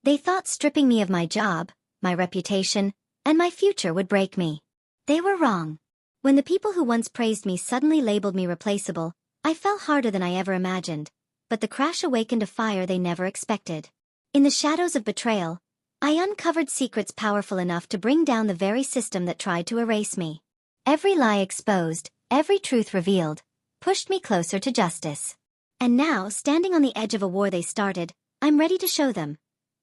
They thought stripping me of my job, my reputation, and my future would break me. They were wrong. When the people who once praised me suddenly labeled me replaceable, I fell harder than I ever imagined, but the crash awakened a fire they never expected. In the shadows of betrayal, I uncovered secrets powerful enough to bring down the very system that tried to erase me. Every lie exposed, every truth revealed, pushed me closer to justice. And now, standing on the edge of a war they started, I'm ready to show them.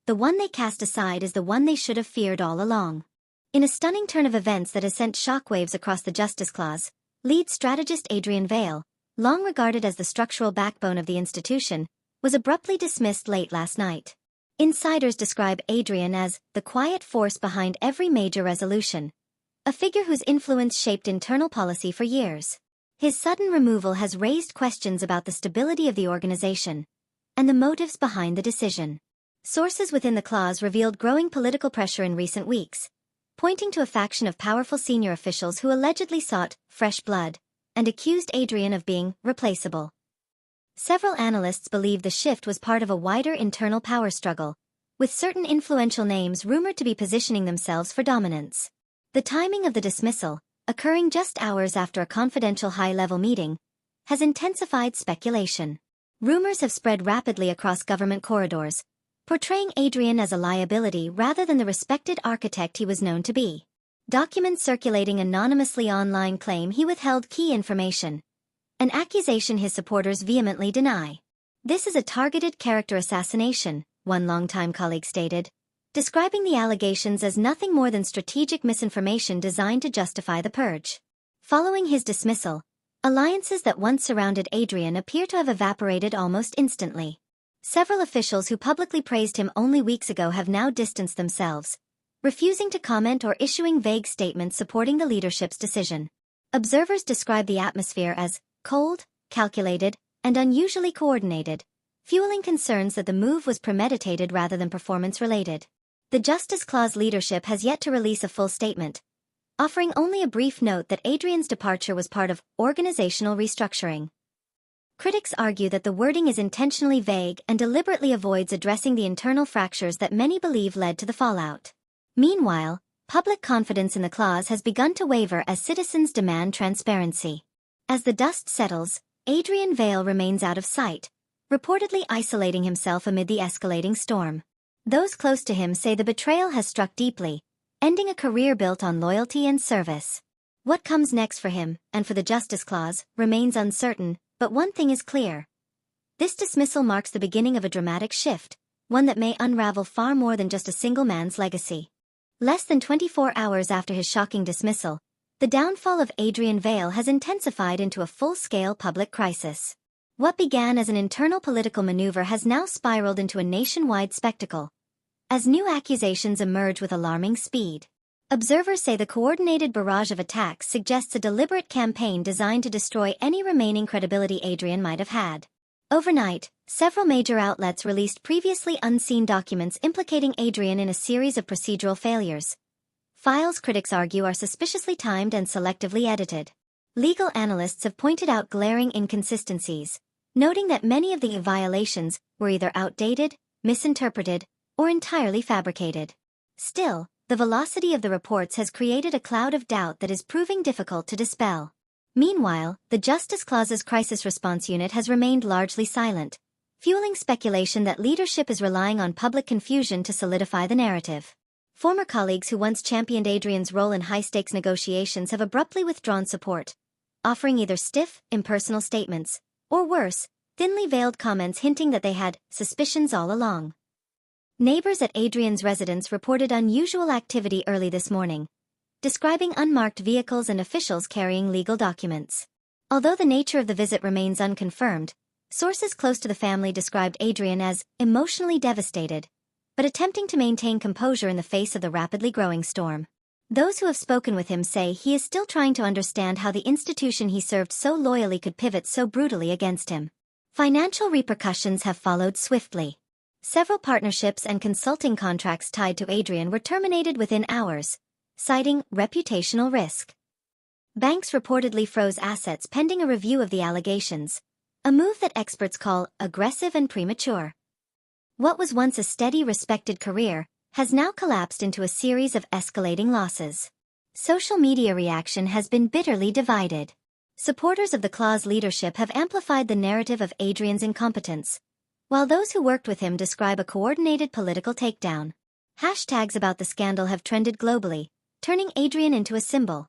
The one they cast aside is the one they should have feared all along. In a stunning turn of events that has sent shockwaves across the Justice Clause, lead strategist Adrian Vale, long regarded as the structural backbone of the institution, was abruptly dismissed late last night. Insiders describe Adrian as the quiet force behind every major resolution, a figure whose influence shaped internal policy for years. His sudden removal has raised questions about the stability of the organization and the motives behind the decision. Sources within the clause revealed growing political pressure in recent weeks, pointing to a faction of powerful senior officials who allegedly sought fresh blood and accused Adrian of being replaceable. Several analysts believe the shift was part of a wider internal power struggle, with certain influential names rumored to be positioning themselves for dominance. The timing of the dismissal, occurring just hours after a confidential high-level meeting, has intensified speculation. Rumors have spread rapidly across government corridors, portraying Adrian as a liability rather than the respected architect he was known to be. Documents circulating anonymously online claim he withheld key information, an accusation his supporters vehemently deny. This is a targeted character assassination, one longtime colleague stated, describing the allegations as nothing more than strategic misinformation designed to justify the purge. Following his dismissal, alliances that once surrounded Adrian appear to have evaporated almost instantly. Several officials who publicly praised him only weeks ago have now distanced themselves, refusing to comment or issuing vague statements supporting the leadership's decision. Observers describe the atmosphere as cold, calculated, and unusually coordinated, fueling concerns that the move was premeditated rather than performance-related. The Justice Clause leadership has yet to release a full statement, offering only a brief note that Adrian's departure was part of organizational restructuring. Critics argue that the wording is intentionally vague and deliberately avoids addressing the internal fractures that many believe led to the fallout. Meanwhile, public confidence in the clause has begun to waver as citizens demand transparency. As the dust settles, Adrian Vale remains out of sight, reportedly isolating himself amid the escalating storm. Those close to him say the betrayal has struck deeply, ending a career built on loyalty and service. What comes next for him, and for the Justice Clause, remains uncertain, but one thing is clear. This dismissal marks the beginning of a dramatic shift, one that may unravel far more than just a single man's legacy. Less than 24 hours after his shocking dismissal, the downfall of Adrian Vale has intensified into a full-scale public crisis. What began as an internal political maneuver has now spiraled into a nationwide spectacle, as new accusations emerge with alarming speed. Observers say the coordinated barrage of attacks suggests a deliberate campaign designed to destroy any remaining credibility Adrian might have had. Overnight, several major outlets released previously unseen documents implicating Adrian in a series of procedural failures. Files critics argue are suspiciously timed and selectively edited. Legal analysts have pointed out glaring inconsistencies, noting that many of the violations were either outdated, misinterpreted, or entirely fabricated. Still, the velocity of the reports has created a cloud of doubt that is proving difficult to dispel. Meanwhile, the Justice Clause's crisis response unit has remained largely silent, fueling speculation that leadership is relying on public confusion to solidify the narrative. Former colleagues who once championed Adrian's role in high-stakes negotiations have abruptly withdrawn support, offering either stiff, impersonal statements, or worse, thinly veiled comments hinting that they had suspicions all along. Neighbors at Adrian's residence reported unusual activity early this morning, describing unmarked vehicles and officials carrying legal documents. Although the nature of the visit remains unconfirmed, sources close to the family described Adrian as emotionally devastated, but attempting to maintain composure in the face of the rapidly growing storm. Those who have spoken with him say he is still trying to understand how the institution he served so loyally could pivot so brutally against him. Financial repercussions have followed swiftly. Several partnerships and consulting contracts tied to Adrian were terminated within hours, citing reputational risk. Banks reportedly froze assets pending a review of the allegations, a move that experts call aggressive and premature. What was once a steady, respected career has now collapsed into a series of escalating losses. Social media reaction has been bitterly divided. Supporters of the Claw's leadership have amplified the narrative of Adrian's incompetence, while those who worked with him describe a coordinated political takedown. Hashtags about the scandal have trended globally, turning Adrian into a symbol,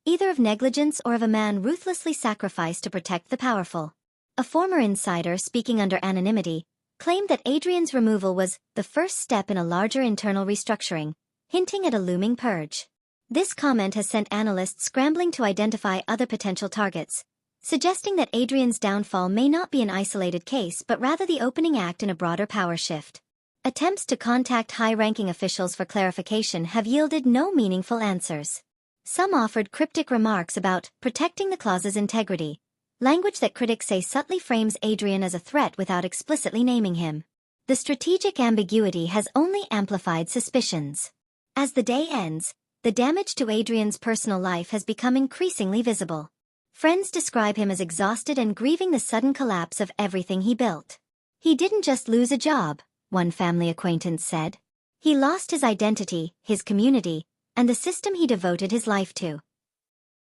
either of negligence or of a man ruthlessly sacrificed to protect the powerful. A former insider, speaking under anonymity, claimed that Adrian's removal was the first step in a larger internal restructuring, hinting at a looming purge. This comment has sent analysts scrambling to identify other potential targets, suggesting that Adrian's downfall may not be an isolated case but rather the opening act in a broader power shift. Attempts to contact high-ranking officials for clarification have yielded no meaningful answers. Some offered cryptic remarks about protecting the clause's integrity, language that critics say subtly frames Adrian as a threat without explicitly naming him. The strategic ambiguity has only amplified suspicions. As the day ends, the damage to Adrian's personal life has become increasingly visible. Friends describe him as exhausted and grieving the sudden collapse of everything he built. He didn't just lose a job, one family acquaintance said. He lost his identity, his community, and the system he devoted his life to.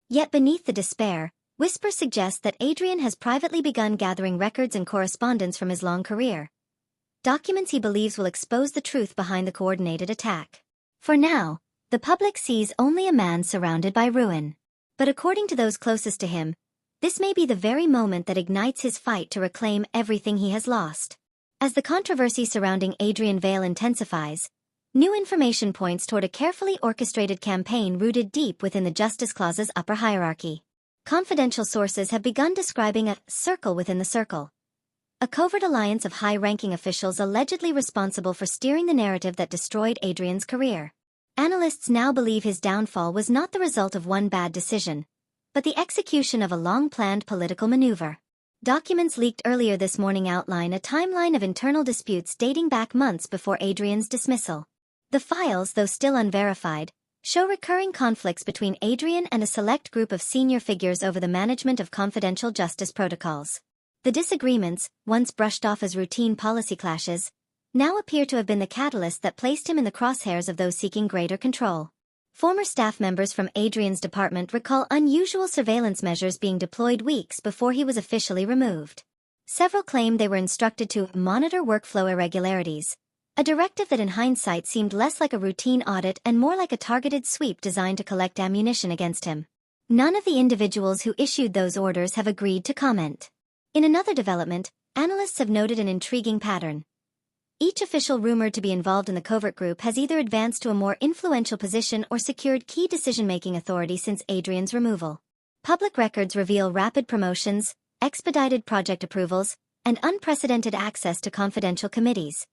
Yet beneath the despair, whispers suggest that Adrian has privately begun gathering records and correspondence from his long career. Documents he believes will expose the truth behind the coordinated attack. For now, the public sees only a man surrounded by ruin. But according to those closest to him, this may be the very moment that ignites his fight to reclaim everything he has lost. As the controversy surrounding Adrian Vale intensifies, new information points toward a carefully orchestrated campaign rooted deep within the Justice Clause's upper hierarchy. Confidential sources have begun describing a circle within the circle, a covert alliance of high-ranking officials allegedly responsible for steering the narrative that destroyed Adrian's career. Analysts now believe his downfall was not the result of one bad decision, but the execution of a long-planned political maneuver. Documents leaked earlier this morning outline a timeline of internal disputes dating back months before Adrian's dismissal. The files, though still unverified, show recurring conflicts between Adrian and a select group of senior figures over the management of confidential justice protocols. The disagreements, once brushed off as routine policy clashes, now appear to have been the catalyst that placed him in the crosshairs of those seeking greater control. Former staff members from Adrian's department recall unusual surveillance measures being deployed weeks before he was officially removed. Several claim they were instructed to monitor workflow irregularities, a directive that in hindsight seemed less like a routine audit and more like a targeted sweep designed to collect ammunition against him. None of the individuals who issued those orders have agreed to comment. In another development, analysts have noted an intriguing pattern. Each official rumored to be involved in the covert group has either advanced to a more influential position or secured key decision-making authority since Adrian's removal. Public records reveal rapid promotions, expedited project approvals, and unprecedented access to confidential committees.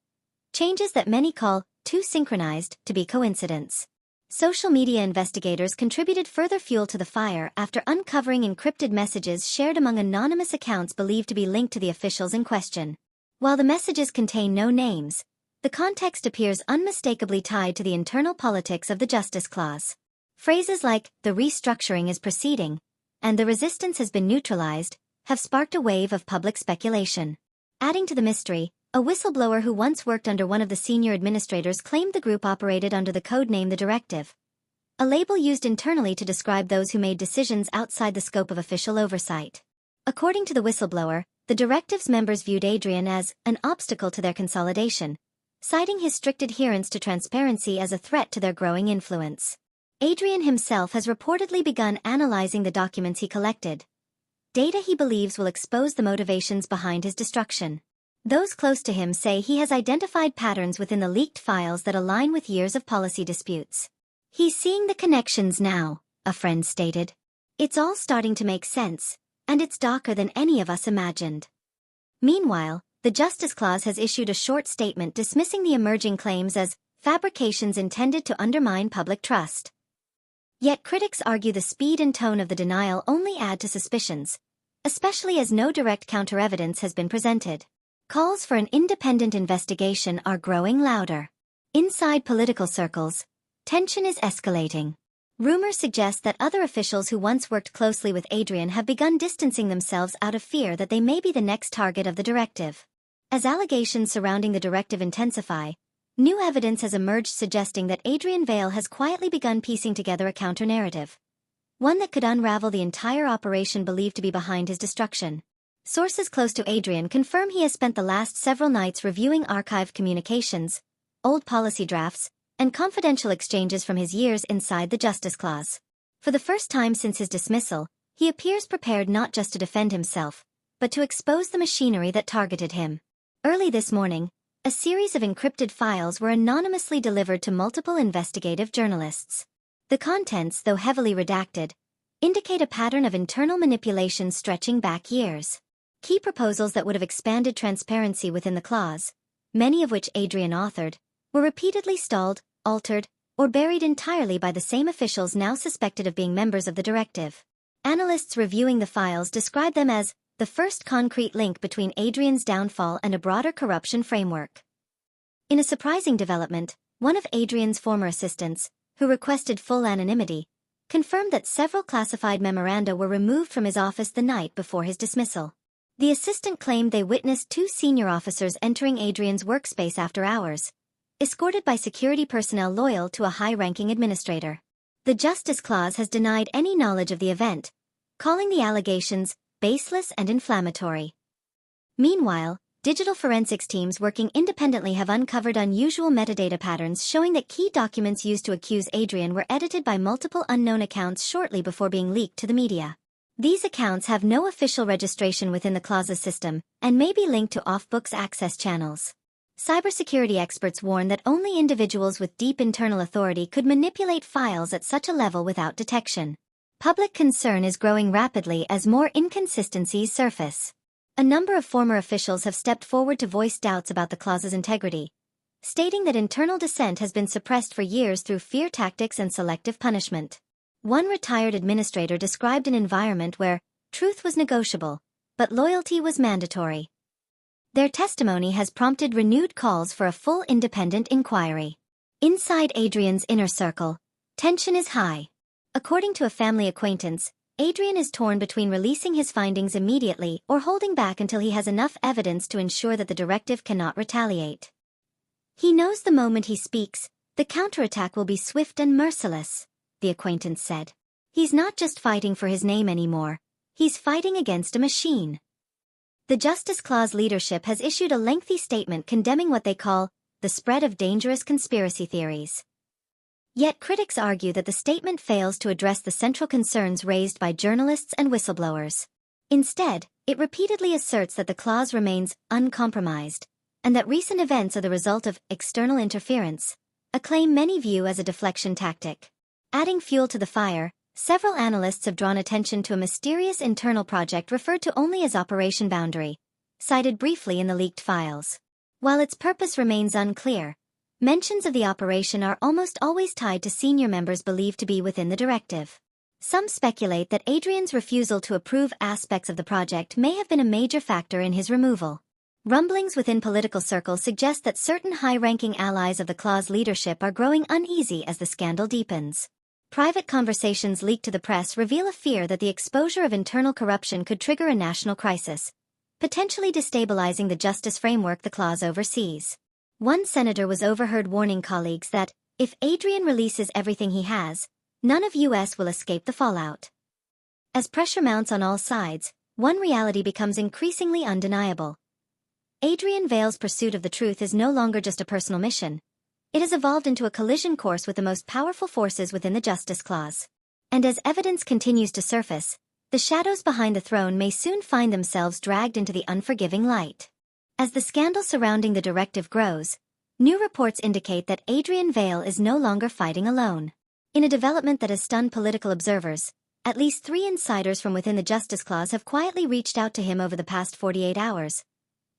Changes that many call too synchronized to be coincidence. Social media investigators contributed further fuel to the fire after uncovering encrypted messages shared among anonymous accounts believed to be linked to the officials in question. While the messages contain no names, the context appears unmistakably tied to the internal politics of the Justice Clause. Phrases like, "the restructuring is proceeding," and "the resistance has been neutralized," have sparked a wave of public speculation. Adding to the mystery, a whistleblower who once worked under one of the senior administrators claimed the group operated under the code name The Directive, a label used internally to describe those who made decisions outside the scope of official oversight. According to the whistleblower, the Directive's members viewed Adrian as an obstacle to their consolidation, citing his strict adherence to transparency as a threat to their growing influence. Adrian himself has reportedly begun analyzing the documents he collected, data he believes will expose the motivations behind his destruction. Those close to him say he has identified patterns within the leaked files that align with years of policy disputes. "He's seeing the connections now," a friend stated. "It's all starting to make sense, and it's darker than any of us imagined." Meanwhile, the Justice Clause has issued a short statement dismissing the emerging claims as fabrications intended to undermine public trust. Yet critics argue the speed and tone of the denial only add to suspicions, especially as no direct counter-evidence has been presented. Calls for an independent investigation are growing louder. Inside political circles, tension is escalating. Rumors suggest that other officials who once worked closely with Adrian have begun distancing themselves out of fear that they may be the next target of the directive. As allegations surrounding the directive intensify, new evidence has emerged suggesting that Adrian Vale has quietly begun piecing together a counter-narrative. One that could unravel the entire operation believed to be behind his destruction. Sources close to Adrian confirm he has spent the last several nights reviewing archived communications, old policy drafts, and confidential exchanges from his years inside the Justice Clause. For the first time since his dismissal, he appears prepared not just to defend himself, but to expose the machinery that targeted him. Early this morning, a series of encrypted files were anonymously delivered to multiple investigative journalists. The contents, though heavily redacted, indicate a pattern of internal manipulation stretching back years. Key proposals that would have expanded transparency within the clause, many of which Adrian authored, were repeatedly stalled, altered, or buried entirely by the same officials now suspected of being members of the directive. Analysts reviewing the files describe them as the first concrete link between Adrian's downfall and a broader corruption framework. In a surprising development, one of Adrian's former assistants, who requested full anonymity, confirmed that several classified memoranda were removed from his office the night before his dismissal. The assistant claimed they witnessed two senior officers entering Adrian's workspace after hours, escorted by security personnel loyal to a high-ranking administrator. The Justice Clause has denied any knowledge of the event, calling the allegations baseless and inflammatory. Meanwhile, digital forensics teams working independently have uncovered unusual metadata patterns showing that key documents used to accuse Adrian were edited by multiple unknown accounts shortly before being leaked to the media. These accounts have no official registration within the clause's system and may be linked to off-books access channels. Cybersecurity experts warn that only individuals with deep internal authority could manipulate files at such a level without detection. Public concern is growing rapidly as more inconsistencies surface. A number of former officials have stepped forward to voice doubts about the clause's integrity, stating that internal dissent has been suppressed for years through fear tactics and selective punishment. One retired administrator described an environment where truth was negotiable, but loyalty was mandatory. Their testimony has prompted renewed calls for a full independent inquiry. Inside Adrian's inner circle, tension is high. According to a family acquaintance, Adrian is torn between releasing his findings immediately or holding back until he has enough evidence to ensure that the directive cannot retaliate. He knows the moment he speaks, the counterattack will be swift and merciless, the acquaintance said. He's not just fighting for his name anymore, he's fighting against a machine. The Justice Clause leadership has issued a lengthy statement condemning what they call the spread of dangerous conspiracy theories. Yet critics argue that the statement fails to address the central concerns raised by journalists and whistleblowers. Instead, it repeatedly asserts that the clause remains uncompromised, and that recent events are the result of external interference, a claim many view as a deflection tactic. Adding fuel to the fire, several analysts have drawn attention to a mysterious internal project referred to only as Operation Boundary, cited briefly in the leaked files. While its purpose remains unclear, mentions of the operation are almost always tied to senior members believed to be within the directive. Some speculate that Adrian's refusal to approve aspects of the project may have been a major factor in his removal. Rumblings within political circles suggest that certain high-ranking allies of the clause leadership are growing uneasy as the scandal deepens. Private conversations leaked to the press reveal a fear that the exposure of internal corruption could trigger a national crisis, potentially destabilizing the justice framework the clause oversees. One senator was overheard warning colleagues that, if Adrian releases everything he has, none of US will escape the fallout. As pressure mounts on all sides, one reality becomes increasingly undeniable. Adrian Vale's pursuit of the truth is no longer just a personal mission. It has evolved into a collision course with the most powerful forces within the Justice Clause. And as evidence continues to surface, the shadows behind the throne may soon find themselves dragged into the unforgiving light. As the scandal surrounding the directive grows, new reports indicate that Adrian Vale is no longer fighting alone. In a development that has stunned political observers, at least 3 insiders from within the Justice Clause have quietly reached out to him over the past 48 hours,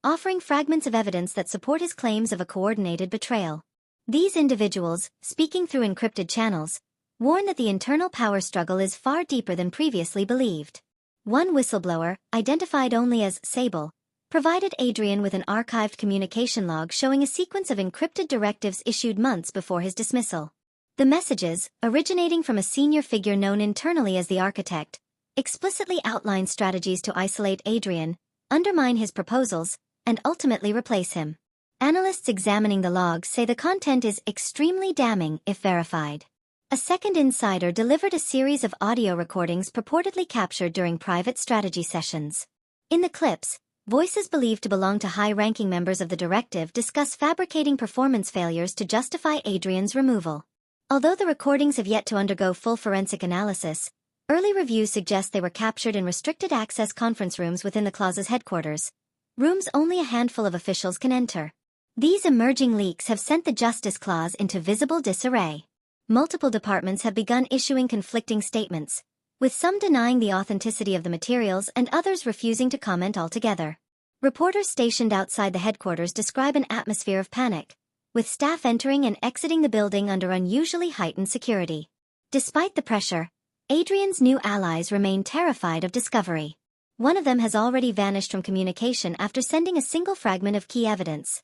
offering fragments of evidence that support his claims of a coordinated betrayal. These individuals, speaking through encrypted channels, warn that the internal power struggle is far deeper than previously believed. One whistleblower, identified only as Sable, provided Adrian with an archived communication log showing a sequence of encrypted directives issued months before his dismissal. The messages, originating from a senior figure known internally as the architect, explicitly outline strategies to isolate Adrian, undermine his proposals, and ultimately replace him. Analysts examining the logs say the content is extremely damning if verified. A second insider delivered a series of audio recordings purportedly captured during private strategy sessions. In the clips, voices believed to belong to high-ranking members of the directive discuss fabricating performance failures to justify Adrian's removal. Although the recordings have yet to undergo full forensic analysis, early reviews suggest they were captured in restricted access conference rooms within the clause's headquarters, rooms only a handful of officials can enter. These emerging leaks have sent the Justice Clause into visible disarray. Multiple departments have begun issuing conflicting statements, with some denying the authenticity of the materials and others refusing to comment altogether. Reporters stationed outside the headquarters describe an atmosphere of panic, with staff entering and exiting the building under unusually heightened security. Despite the pressure, Adrian's new allies remain terrified of discovery. One of them has already vanished from communication after sending a single fragment of key evidence.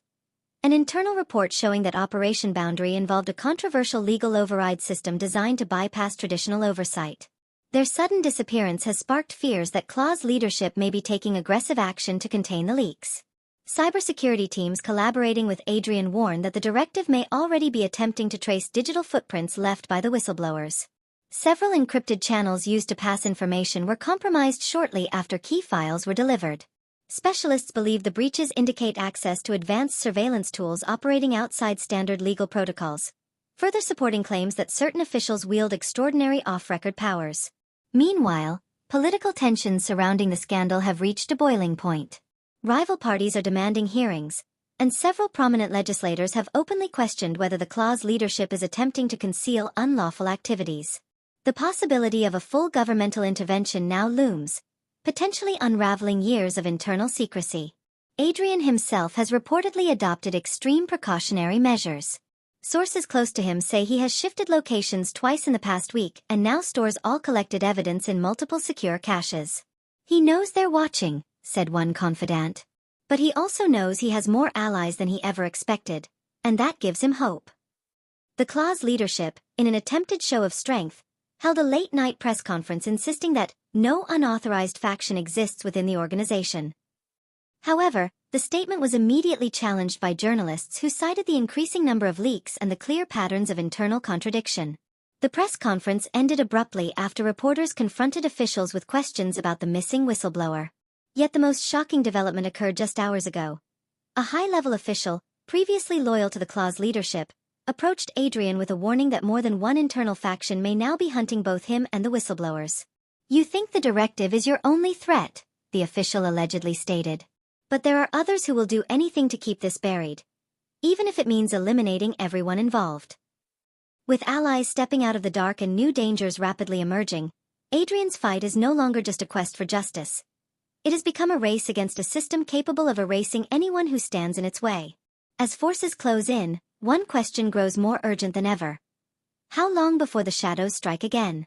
An internal report showing that Operation Boundary involved a controversial legal override system designed to bypass traditional oversight. Their sudden disappearance has sparked fears that Clause leadership may be taking aggressive action to contain the leaks. Cybersecurity teams collaborating with Adrian warn that the directive may already be attempting to trace digital footprints left by the whistleblowers. Several encrypted channels used to pass information were compromised shortly after key files were delivered. Specialists believe the breaches indicate access to advanced surveillance tools operating outside standard legal protocols, further supporting claims that certain officials wield extraordinary off-record powers. Meanwhile, political tensions surrounding the scandal have reached a boiling point. Rival parties are demanding hearings, and several prominent legislators have openly questioned whether the Clause leadership is attempting to conceal unlawful activities. The possibility of a full governmental intervention now looms, potentially unraveling years of internal secrecy. Adrian himself has reportedly adopted extreme precautionary measures. Sources close to him say he has shifted locations twice in the past week and now stores all collected evidence in multiple secure caches. "He knows they're watching," said one confidant. "But he also knows he has more allies than he ever expected, and that gives him hope." The Clause leadership, in an attempted show of strength, held a late-night press conference insisting that no unauthorized faction exists within the organization. However, the statement was immediately challenged by journalists who cited the increasing number of leaks and the clear patterns of internal contradiction. The press conference ended abruptly after reporters confronted officials with questions about the missing whistleblower. Yet the most shocking development occurred just hours ago. A high-level official, previously loyal to the Clause leadership, approached Adrian with a warning that more than one internal faction may now be hunting both him and the whistleblowers. "You think the directive is your only threat," the official allegedly stated. "But there are others who will do anything to keep this buried, even if it means eliminating everyone involved." With allies stepping out of the dark and new dangers rapidly emerging, Adrian's fight is no longer just a quest for justice. It has become a race against a system capable of erasing anyone who stands in its way. As forces close in, one question grows more urgent than ever. How long before the shadows strike again?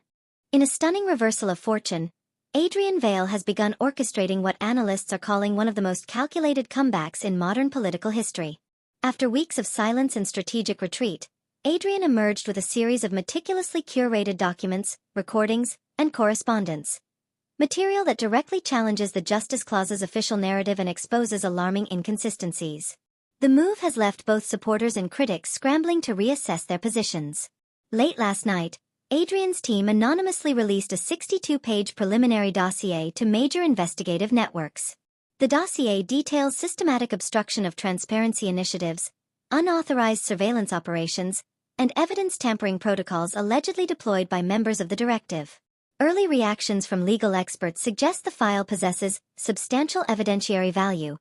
In a stunning reversal of fortune, Adrian Vale has begun orchestrating what analysts are calling one of the most calculated comebacks in modern political history. After weeks of silence and strategic retreat, Adrian emerged with a series of meticulously curated documents, recordings, and correspondence. Material that directly challenges the Justice Clause's official narrative and exposes alarming inconsistencies. The move has left both supporters and critics scrambling to reassess their positions. Late last night, Adrian's team anonymously released a 62-page preliminary dossier to major investigative networks. The dossier details systematic obstruction of transparency initiatives, unauthorized surveillance operations, and evidence tampering protocols allegedly deployed by members of the directive. Early reactions from legal experts suggest the file possesses substantial evidentiary value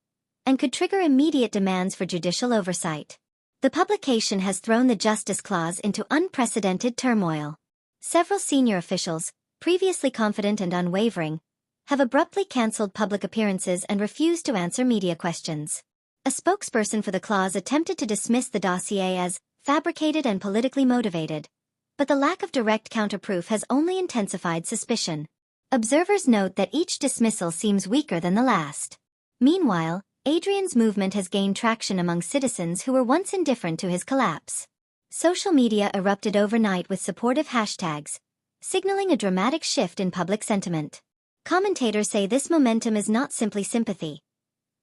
and could trigger immediate demands for judicial oversight. The publication has thrown the Justice Clause into unprecedented turmoil. Several senior officials, previously confident and unwavering, have abruptly cancelled public appearances and refused to answer media questions. A spokesperson for the clause attempted to dismiss the dossier as fabricated and politically motivated, but the lack of direct counterproof has only intensified suspicion. Observers note that each dismissal seems weaker than the last. Meanwhile, Adrian's movement has gained traction among citizens who were once indifferent to his collapse. Social media erupted overnight with supportive hashtags, signaling a dramatic shift in public sentiment. Commentators say this momentum is not simply sympathy.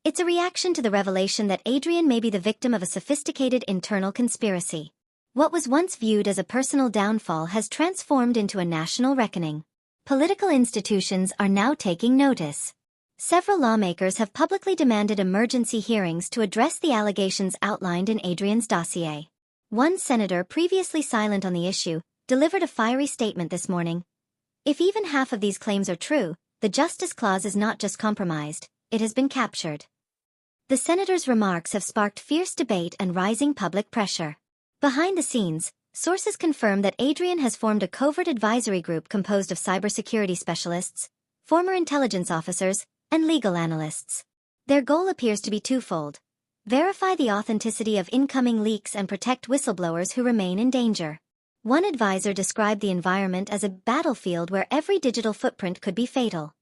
It's a reaction to the revelation that Adrian may be the victim of a sophisticated internal conspiracy. What was once viewed as a personal downfall has transformed into a national reckoning. Political institutions are now taking notice. Several lawmakers have publicly demanded emergency hearings to address the allegations outlined in Adrian's dossier. One senator, previously silent on the issue, delivered a fiery statement this morning. If even half of these claims are true, the Justice Clause is not just compromised, it has been captured. The senator's remarks have sparked fierce debate and rising public pressure. Behind the scenes, sources confirm that Adrian has formed a covert advisory group composed of cybersecurity specialists, former intelligence officers, and legal analysts. Their goal appears to be twofold: verify the authenticity of incoming leaks and protect whistleblowers who remain in danger. One advisor described the environment as a battlefield where every digital footprint could be fatal.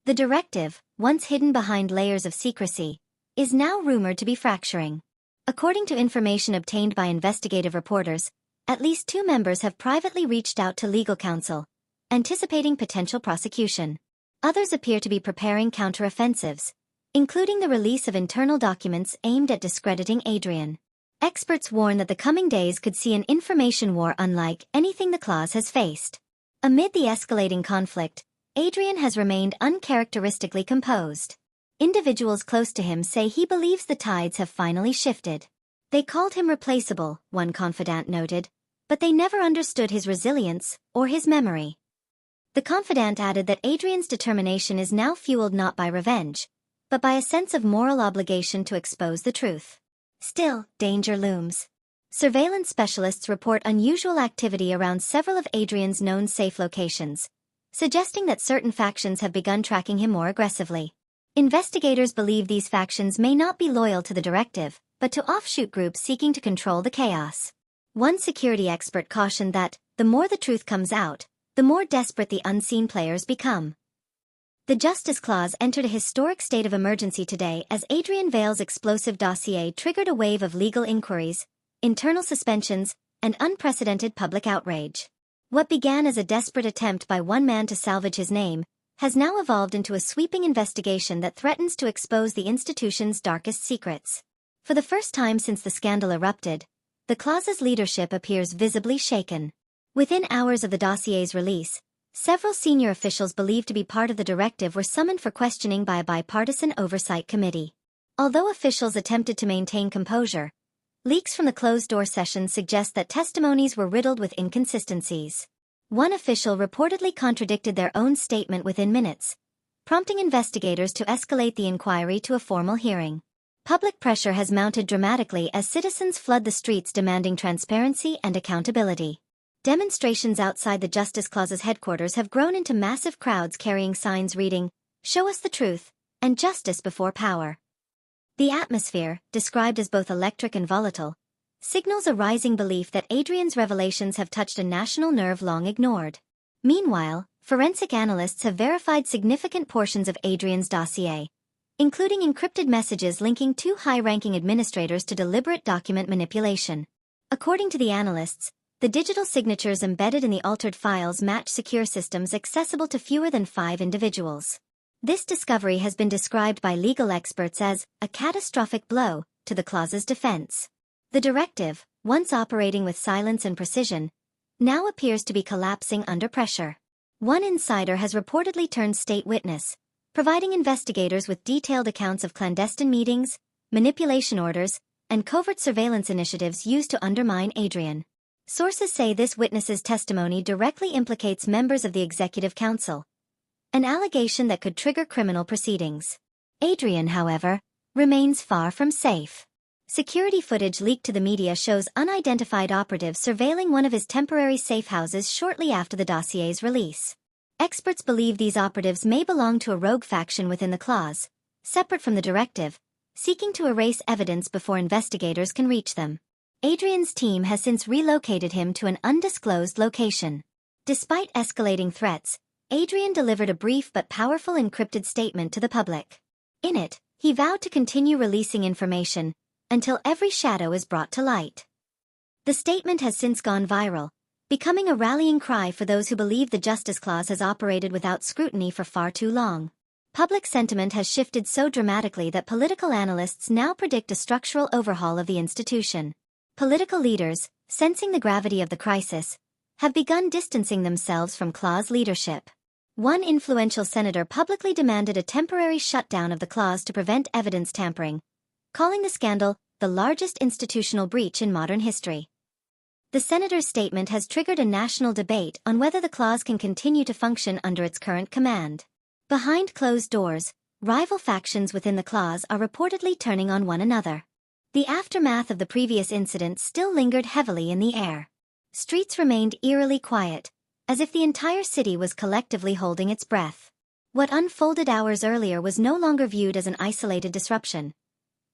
The directive, once hidden behind layers of secrecy, is now rumored to be fracturing. According to information obtained by investigative reporters, at least 2 members have privately reached out to legal counsel, anticipating potential prosecution. Others appear to be preparing counteroffensives, including the release of internal documents aimed at discrediting Adrian. Experts warn that the coming days could see an information war unlike anything the clause has faced. Amid the escalating conflict, Adrian has remained uncharacteristically composed. Individuals close to him say he believes the tides have finally shifted. They called him replaceable, one confidant noted, but they never understood his resilience or his memory. The confidant added that Adrian's determination is now fueled not by revenge, but by a sense of moral obligation to expose the truth. Still, danger looms. Surveillance specialists report unusual activity around several of Adrian's known safe locations, suggesting that certain factions have begun tracking him more aggressively. Investigators believe these factions may not be loyal to the directive, but to offshoot groups seeking to control the chaos. One security expert cautioned that, the more the truth comes out, the more desperate the unseen players become. The Justice Clause entered a historic state of emergency today as Adrian Vale's explosive dossier triggered a wave of legal inquiries, internal suspensions, and unprecedented public outrage. What began as a desperate attempt by one man to salvage his name has now evolved into a sweeping investigation that threatens to expose the institution's darkest secrets. For the first time since the scandal erupted, the clause's leadership appears visibly shaken. Within hours of the dossier's release, several senior officials believed to be part of the directive were summoned for questioning by a bipartisan oversight committee. Although officials attempted to maintain composure, leaks from the closed-door sessions suggest that testimonies were riddled with inconsistencies. One official reportedly contradicted their own statement within minutes, prompting investigators to escalate the inquiry to a formal hearing. Public pressure has mounted dramatically as citizens flood the streets demanding transparency and accountability. Demonstrations outside the Justice Clause's headquarters have grown into massive crowds carrying signs reading, "Show us the truth," and "Justice before power." The atmosphere, described as both electric and volatile, signals a rising belief that Adrian's revelations have touched a national nerve long ignored. Meanwhile, forensic analysts have verified significant portions of Adrian's dossier, including encrypted messages linking 2 high-ranking administrators to deliberate document manipulation. According to the analysts, the digital signatures embedded in the altered files match secure systems accessible to fewer than 5 individuals. This discovery has been described by legal experts as a catastrophic blow to the clause's defense. The directive, once operating with silence and precision, now appears to be collapsing under pressure. One insider has reportedly turned state witness, providing investigators with detailed accounts of clandestine meetings, manipulation orders, and covert surveillance initiatives used to undermine Adrian. Sources say this witness's testimony directly implicates members of the Executive Council, an allegation that could trigger criminal proceedings. Adrian, however, remains far from safe. Security footage leaked to the media shows unidentified operatives surveilling one of his temporary safe houses shortly after the dossier's release. Experts believe these operatives may belong to a rogue faction within the clause, separate from the directive, seeking to erase evidence before investigators can reach them. Adrian's team has since relocated him to an undisclosed location. Despite escalating threats, Adrian delivered a brief but powerful encrypted statement to the public. In it, he vowed to continue releasing information until every shadow is brought to light. The statement has since gone viral, becoming a rallying cry for those who believe the Justice Clause has operated without scrutiny for far too long. Public sentiment has shifted so dramatically that political analysts now predict a structural overhaul of the institution. Political leaders, sensing the gravity of the crisis, have begun distancing themselves from Claw's leadership. One influential senator publicly demanded a temporary shutdown of the clause to prevent evidence tampering, calling the scandal the largest institutional breach in modern history. The senator's statement has triggered a national debate on whether the clause can continue to function under its current command. Behind closed doors, rival factions within the clause are reportedly turning on one another. The aftermath of the previous incident still lingered heavily in the air. Streets remained eerily quiet, as if the entire city was collectively holding its breath. What unfolded hours earlier was no longer viewed as an isolated disruption.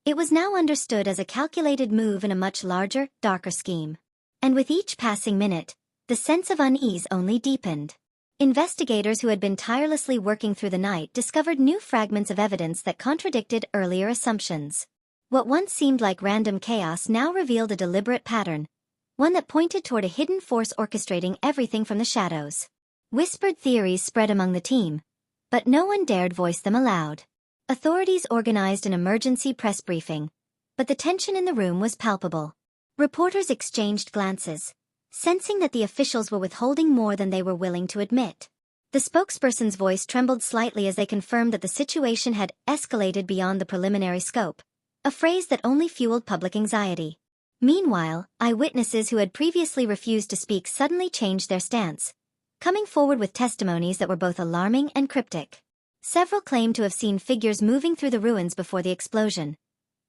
It was now understood as a calculated move in a much larger, darker scheme. And with each passing minute, the sense of unease only deepened. Investigators who had been tirelessly working through the night discovered new fragments of evidence that contradicted earlier assumptions. What once seemed like random chaos now revealed a deliberate pattern, one that pointed toward a hidden force orchestrating everything from the shadows. Whispered theories spread among the team, but no one dared voice them aloud. Authorities organized an emergency press briefing, but the tension in the room was palpable. Reporters exchanged glances, sensing that the officials were withholding more than they were willing to admit. The spokesperson's voice trembled slightly as they confirmed that the situation had escalated beyond the preliminary scope, a phrase that only fueled public anxiety. Meanwhile, eyewitnesses who had previously refused to speak suddenly changed their stance, coming forward with testimonies that were both alarming and cryptic. Several claimed to have seen figures moving through the ruins before the explosion,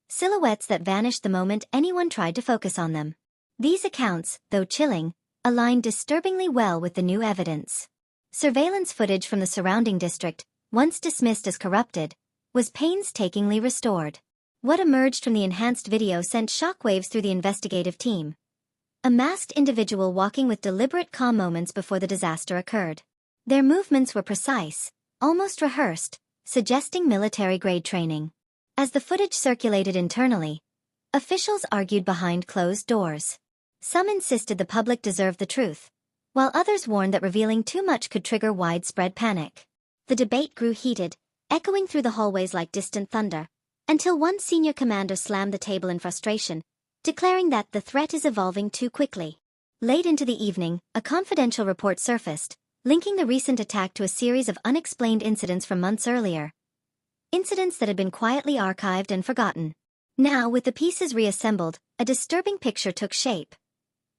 silhouettes that vanished the moment anyone tried to focus on them. These accounts, though chilling, aligned disturbingly well with the new evidence. Surveillance footage from the surrounding district, once dismissed as corrupted, was painstakingly restored. What emerged from the enhanced video sent shockwaves through the investigative team. A masked individual walking with deliberate calm moments before the disaster occurred. Their movements were precise, almost rehearsed, suggesting military-grade training. As the footage circulated internally, officials argued behind closed doors. Some insisted the public deserved the truth, while others warned that revealing too much could trigger widespread panic. The debate grew heated, echoing through the hallways like distant thunder, until one senior commander slammed the table in frustration, declaring that the threat is evolving too quickly. Late into the evening, a confidential report surfaced, linking the recent attack to a series of unexplained incidents from months earlier. Incidents that had been quietly archived and forgotten. Now, with the pieces reassembled, a disturbing picture took shape.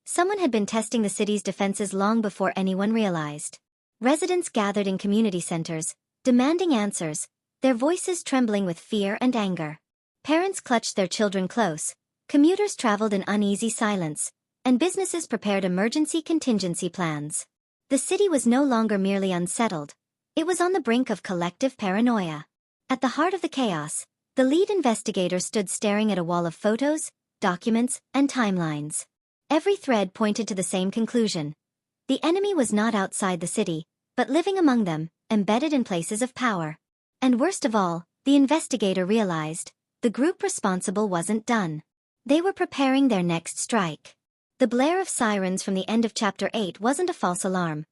Someone had been testing the city's defenses long before anyone realized. Residents gathered in community centers, demanding answers, their voices trembling with fear and anger. Parents clutched their children close, commuters traveled in uneasy silence, and businesses prepared emergency contingency plans. The city was no longer merely unsettled, it was on the brink of collective paranoia. At the heart of the chaos, the lead investigator stood staring at a wall of photos, documents, and timelines. Every thread pointed to the same conclusion. The enemy was not outside the city, but living among them, embedded in places of power. And worst of all, the investigator realized, the group responsible wasn't done. They were preparing their next strike. The blare of sirens from the end of Chapter 8 wasn't a false alarm.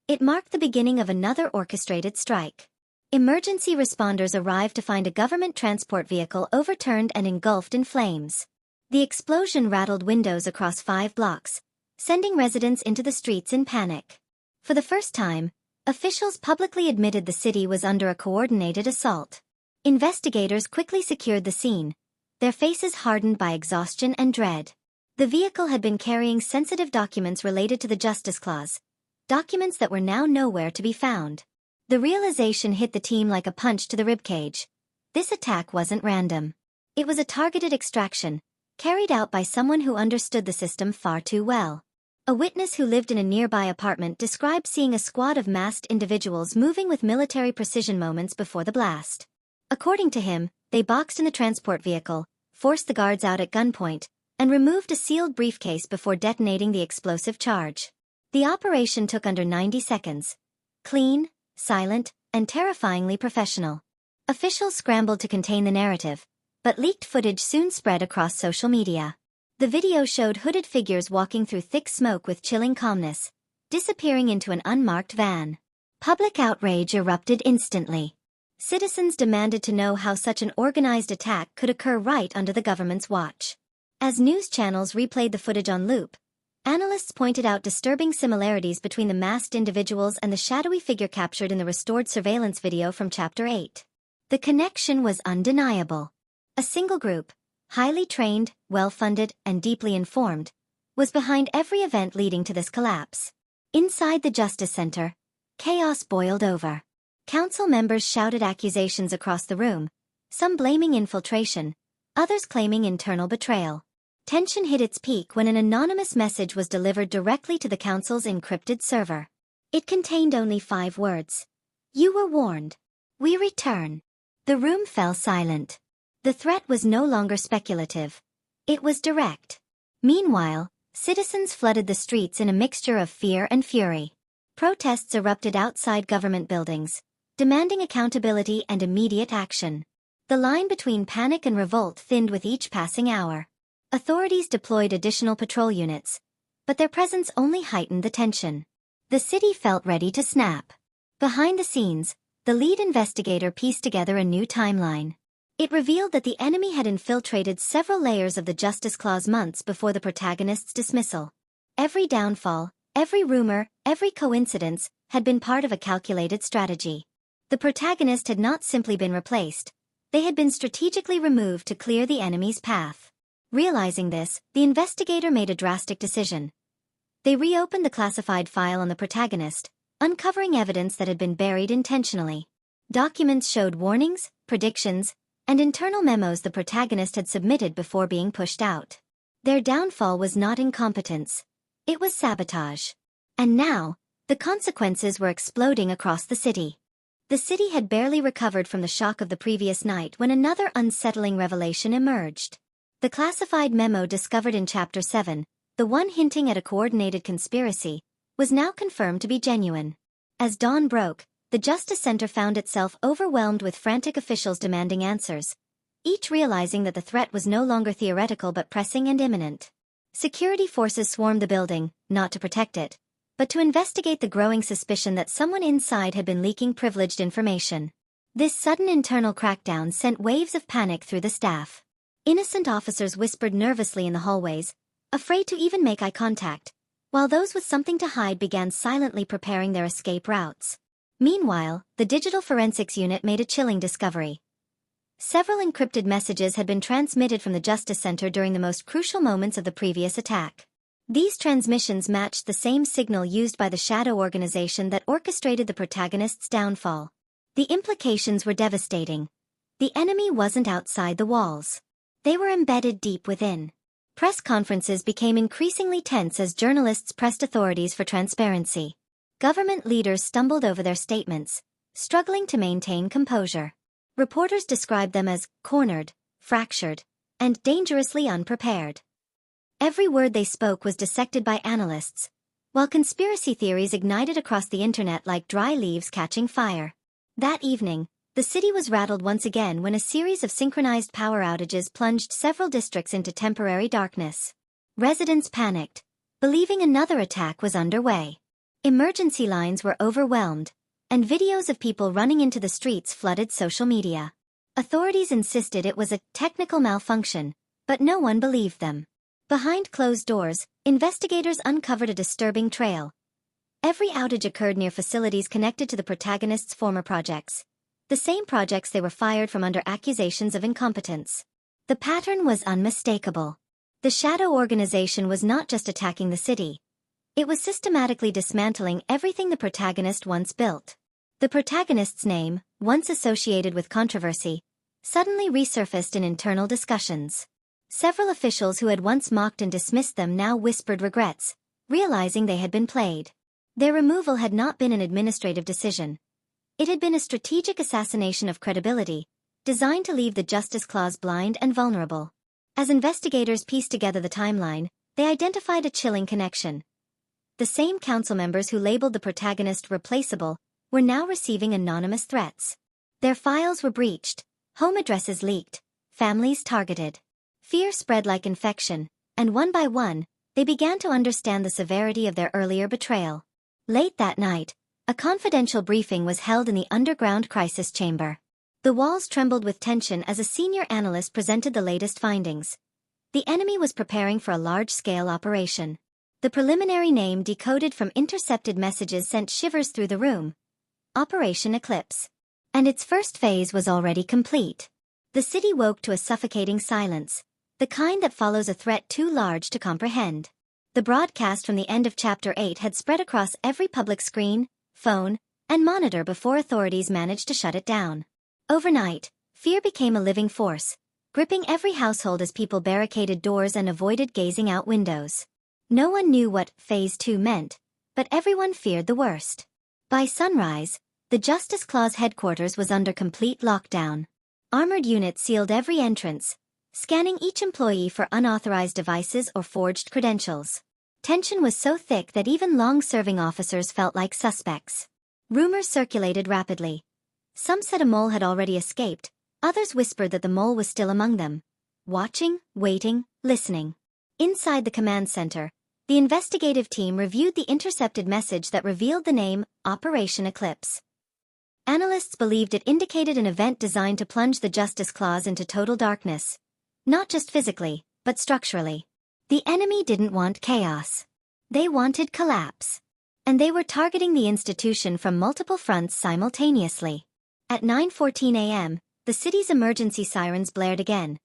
It marked the beginning of another orchestrated strike. Emergency responders arrived to find a government transport vehicle overturned and engulfed in flames. The explosion rattled windows across 5 blocks, sending residents into the streets in panic. For the first time, officials publicly admitted the city was under a coordinated assault. Investigators quickly secured the scene, their faces hardened by exhaustion and dread. The vehicle had been carrying sensitive documents related to the Justice Clause, documents that were now nowhere to be found. The realization hit the team like a punch to the ribcage. This attack wasn't random. It was a targeted extraction, carried out by someone who understood the system far too well. A witness who lived in a nearby apartment described seeing a squad of masked individuals moving with military precision moments before the blast. According to him, they boxed in the transport vehicle, forced the guards out at gunpoint, and removed a sealed briefcase before detonating the explosive charge. The operation took under 90 seconds. Clean, silent, and terrifyingly professional. Officials scrambled to contain the narrative, but leaked footage soon spread across social media. The video showed hooded figures walking through thick smoke with chilling calmness, disappearing into an unmarked van. Public outrage erupted instantly. Citizens demanded to know how such an organized attack could occur right under the government's watch. As news channels replayed the footage on loop, analysts pointed out disturbing similarities between the masked individuals and the shadowy figure captured in the restored surveillance video from Chapter 8. The connection was undeniable. A single group, highly trained, well-funded, and deeply informed, was behind every event leading to this collapse. Inside the Justice Center, chaos boiled over. Council members shouted accusations across the room, some blaming infiltration, others claiming internal betrayal. Tension hit its peak when an anonymous message was delivered directly to the council's encrypted server. It contained only 5 words. "You were warned. We return." The room fell silent. The threat was no longer speculative. It was direct. Meanwhile, citizens flooded the streets in a mixture of fear and fury. Protests erupted outside government buildings, demanding accountability and immediate action. The line between panic and revolt thinned with each passing hour. Authorities deployed additional patrol units, but their presence only heightened the tension. The city felt ready to snap. Behind the scenes, the lead investigator pieced together a new timeline. It revealed that the enemy had infiltrated several layers of the Justice Clause months before the protagonist's dismissal. Every downfall, every rumor, every coincidence, had been part of a calculated strategy. The protagonist had not simply been replaced. They had been strategically removed to clear the enemy's path. Realizing this, the investigator made a drastic decision. They reopened the classified file on the protagonist, uncovering evidence that had been buried intentionally. Documents showed warnings, predictions, and internal memos the protagonist had submitted before being pushed out. Their downfall was not incompetence. It was sabotage. And now, the consequences were exploding across the city. The city had barely recovered from the shock of the previous night when another unsettling revelation emerged. The classified memo discovered in Chapter 7, the one hinting at a coordinated conspiracy, was now confirmed to be genuine. As dawn broke, the Justice Center found itself overwhelmed with frantic officials demanding answers, each realizing that the threat was no longer theoretical but pressing and imminent. Security forces swarmed the building, not to protect it, but to investigate the growing suspicion that someone inside had been leaking privileged information. This sudden internal crackdown sent waves of panic through the staff. Innocent officers whispered nervously in the hallways, afraid to even make eye contact, while those with something to hide began silently preparing their escape routes. Meanwhile, the Digital Forensics Unit made a chilling discovery. Several encrypted messages had been transmitted from the Justice Center during the most crucial moments of the previous attack. These transmissions matched the same signal used by the shadow organization that orchestrated the protagonist's downfall. The implications were devastating. The enemy wasn't outside the walls. They were embedded deep within. Press conferences became increasingly tense as journalists pressed authorities for transparency. Government leaders stumbled over their statements, struggling to maintain composure. Reporters described them as cornered, fractured, and dangerously unprepared. Every word they spoke was dissected by analysts, while conspiracy theories ignited across the internet like dry leaves catching fire. That evening, the city was rattled once again when a series of synchronized power outages plunged several districts into temporary darkness. Residents panicked, believing another attack was underway. Emergency lines were overwhelmed, and videos of people running into the streets flooded social media. Authorities insisted it was a technical malfunction, but no one believed them. Behind closed doors, investigators uncovered a disturbing trail. Every outage occurred near facilities connected to the protagonist's former projects. The same projects they were fired from under accusations of incompetence. The pattern was unmistakable. The shadow organization was not just attacking the city. It was systematically dismantling everything the protagonist once built. The protagonist's name, once associated with controversy, suddenly resurfaced in internal discussions. Several officials who had once mocked and dismissed them now whispered regrets, realizing they had been played. Their removal had not been an administrative decision. It had been a strategic assassination of credibility, designed to leave the Justice Clause blind and vulnerable. As investigators pieced together the timeline, they identified a chilling connection. The same council members who labeled the protagonist replaceable were now receiving anonymous threats. Their files were breached, home addresses leaked, families targeted. Fear spread like infection, and one by one, they began to understand the severity of their earlier betrayal. Late that night, a confidential briefing was held in the underground crisis chamber. The walls trembled with tension as a senior analyst presented the latest findings. The enemy was preparing for a large-scale operation. The preliminary name decoded from intercepted messages sent shivers through the room. Operation Eclipse. And its first phase was already complete. The city woke to a suffocating silence, the kind that follows a threat too large to comprehend. The broadcast from the end of Chapter 8 had spread across every public screen, phone, and monitor before authorities managed to shut it down. Overnight, fear became a living force, gripping every household as people barricaded doors and avoided gazing out windows. No one knew what Phase 2 meant, but everyone feared the worst. By sunrise, the Justice Clause headquarters was under complete lockdown. Armored units sealed every entrance, scanning each employee for unauthorized devices or forged credentials. Tension was so thick that even long-serving officers felt like suspects. Rumors circulated rapidly. Some said a mole had already escaped, others whispered that the mole was still among them, watching, waiting, listening. Inside the command center, the investigative team reviewed the intercepted message that revealed the name, Operation Eclipse. Analysts believed it indicated an event designed to plunge the Justice Clause into total darkness. Not just physically, but structurally. The enemy didn't want chaos. They wanted collapse. And they were targeting the institution from multiple fronts simultaneously. At 9:14 a.m., the city's emergency sirens blared again,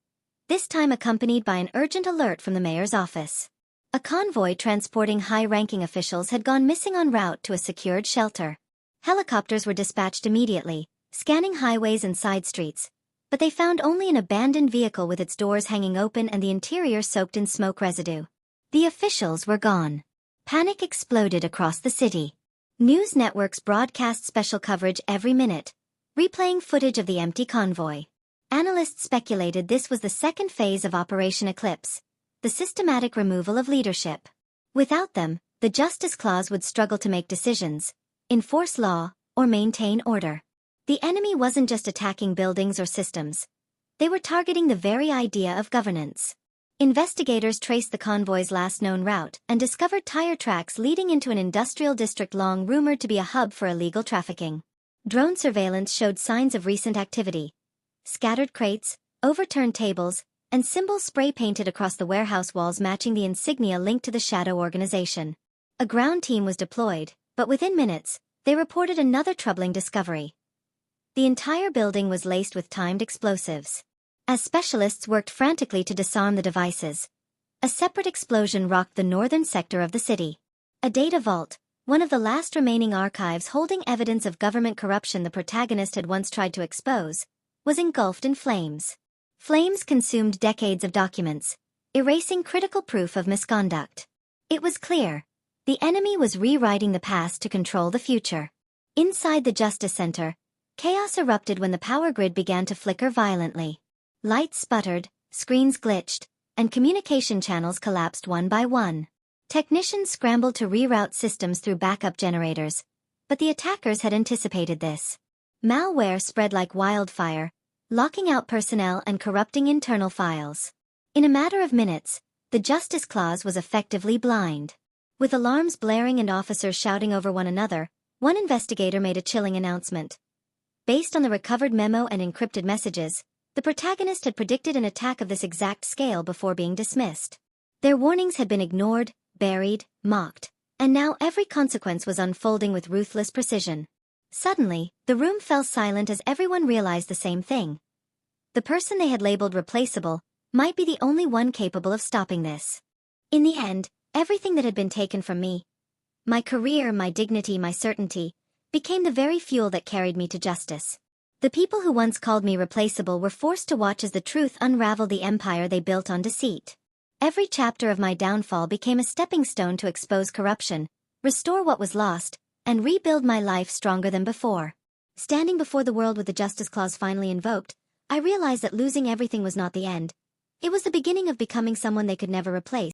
this time accompanied by an urgent alert from the mayor's office. A convoy transporting high-ranking officials had gone missing en route to a secured shelter. Helicopters were dispatched immediately, scanning highways and side streets, but they found only an abandoned vehicle with its doors hanging open and the interior soaked in smoke residue. The officials were gone. Panic exploded across the city. News networks broadcast special coverage every minute, replaying footage of the empty convoy. Analysts speculated this was the second phase of Operation Eclipse, the systematic removal of leadership. Without them, the Justice Clause would struggle to make decisions, enforce law, or maintain order. The enemy wasn't just attacking buildings or systems. They were targeting the very idea of governance. Investigators traced the convoy's last known route and discovered tire tracks leading into an industrial district long rumored to be a hub for illegal trafficking. Drone surveillance showed signs of recent activity. Scattered crates, overturned tables, and symbols spray-painted across the warehouse walls matching the insignia linked to the shadow organization. A ground team was deployed, but within minutes, they reported another troubling discovery. The entire building was laced with timed explosives. As specialists worked frantically to disarm the devices, a separate explosion rocked the northern sector of the city. A data vault, one of the last remaining archives holding evidence of government corruption the protagonist had once tried to expose, was engulfed in flames. Flames consumed decades of documents, erasing critical proof of misconduct. It was clear. The enemy was rewriting the past to control the future. Inside the Justice Center, chaos erupted when the power grid began to flicker violently. Lights sputtered, screens glitched, and communication channels collapsed one by one. Technicians scrambled to reroute systems through backup generators, but the attackers had anticipated this. Malware spread like wildfire, locking out personnel and corrupting internal files. In a matter of minutes, the Justice Clause was effectively blind. With alarms blaring and officers shouting over one another, one investigator made a chilling announcement. Based on the recovered memo and encrypted messages, the protagonist had predicted an attack of this exact scale before being dismissed. Their warnings had been ignored, buried, mocked, and now every consequence was unfolding with ruthless precision. Suddenly, the room fell silent as everyone realized the same thing. The person they had labeled replaceable might be the only one capable of stopping this. In the end, everything that had been taken from me, my career, my dignity, my certainty, became the very fuel that carried me to justice. The people who once called me replaceable were forced to watch as the truth unraveled the empire they built on deceit. Every chapter of my downfall became a stepping stone to expose corruption, restore what was lost, and rebuild my life stronger than before. Standing before the world with the Justice Clause finally invoked, I realized that losing everything was not the end. It was the beginning of becoming someone they could never replace.